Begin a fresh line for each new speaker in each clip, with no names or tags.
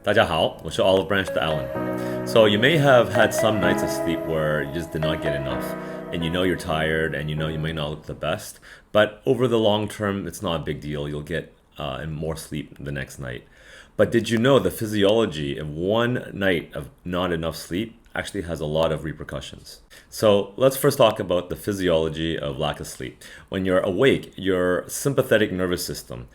大家好，我是 Olive Branch 的 Alan. So you may have had some nights of sleep where you just did not get enough, and you know you're tired, and you know you may not look the best, but over the long term, it's not a big deal. You'll get more sleep the next night. But did you know the physiology of one night of not enough sleep actually has a lot of repercussions? So let's first talk about the physiology of lack of sleep. When you're awake, your sympathetic nervous system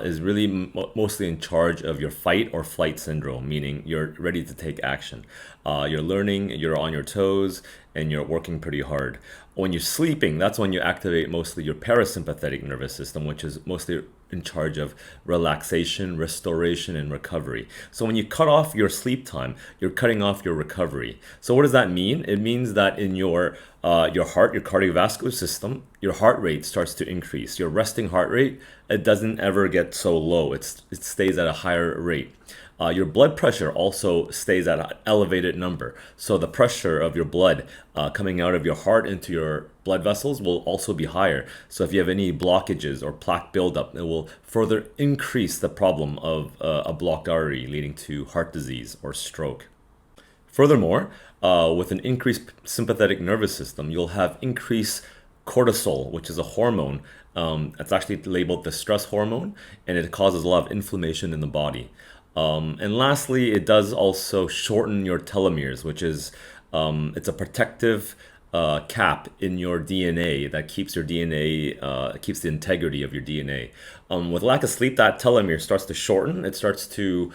is really mostly in charge of your fight or flight syndrome, meaning you're ready to take action. You're learning, you're on your toes, and you're working pretty hard. When you're sleeping, that's when you activate mostly your parasympathetic nervous system, which is mostly in charge of relaxation, restoration, and recovery. So when you cut off your sleep time, you're cutting off your recovery. So what does that mean? It means that in your heart, your cardiovascular system, your heart rate starts to increase. Your resting heart rate, it doesn't ever get so low. It stays at a higher rate. Your blood pressure also stays at an elevated number. So the pressure of your blood coming out of your heart into your blood vessels will also be higher. So if you have any blockages or plaque buildup, it will further increase the problem of a blocked artery leading to heart disease or stroke. Furthermore, with an increased sympathetic nervous system, you'll have increased cortisol, which is a hormone. It's actually labeled the stress hormone, and it causes a lot of inflammation in the body. And lastly, it does also shorten your telomeres, which is it's a protective cap in your DNA that keeps your DNA, keeps the integrity of your DNA. With lack of sleep, that telomere starts to shorten. It starts to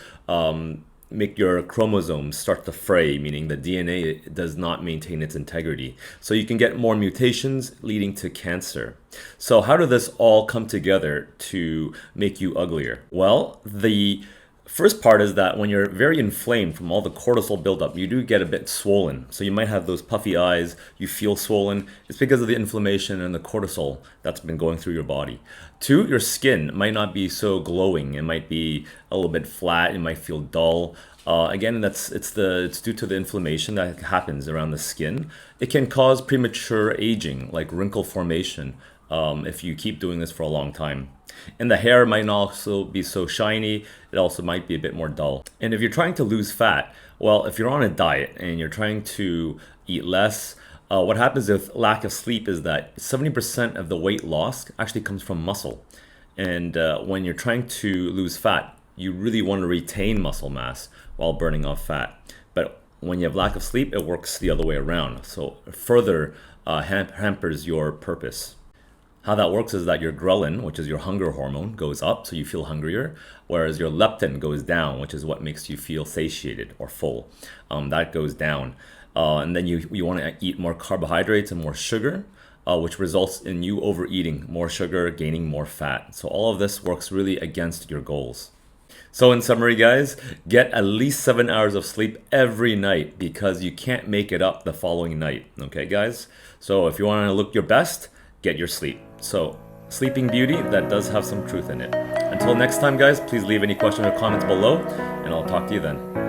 make your chromosomes start to fray, meaning the DNA does not maintain its integrity. So you can get more mutations leading to cancer. So how did this all come together to make you uglier? Well, the first part is that when you're very inflamed from all the cortisol buildup, you do get a bit swollen. So you might have those puffy eyes, you feel swollen. It's because of the inflammation and the cortisol that's been going through your body. Two, your skin might not be so glowing. It might be a little bit flat, it might feel dull. Again, it's due to the inflammation that happens around the skin. It can cause premature aging, like wrinkle formation, if you keep doing this for a long time. And the hair might not also be so shiny. It also might be a bit more dull. And if you're trying to lose fat, well, if you're on a diet and you're trying to eat less, what happens with lack of sleep is that 70% of the weight loss actually comes from muscle. And when you're trying to lose fat, you really want to retain muscle mass while burning off fat. But when you have lack of sleep, it works the other way around. So it further hampers your purpose. How that works is that your ghrelin, which is your hunger hormone, goes up, so you feel hungrier, whereas your leptin goes down, which is what makes you feel satiated or full. That goes down. And then you want to eat more carbohydrates and more sugar, which results in you overeating more sugar, gaining more fat. So all of this works really against your goals. So in summary, guys, get at least 7 hours of sleep every night because you can't make it up the following night. Okay, guys? So if you want to look your best, get your sleep. So, Sleeping Beauty, that does have some truth in it. Until next time, guys, please leave any questions or comments below, and I'll talk to you then.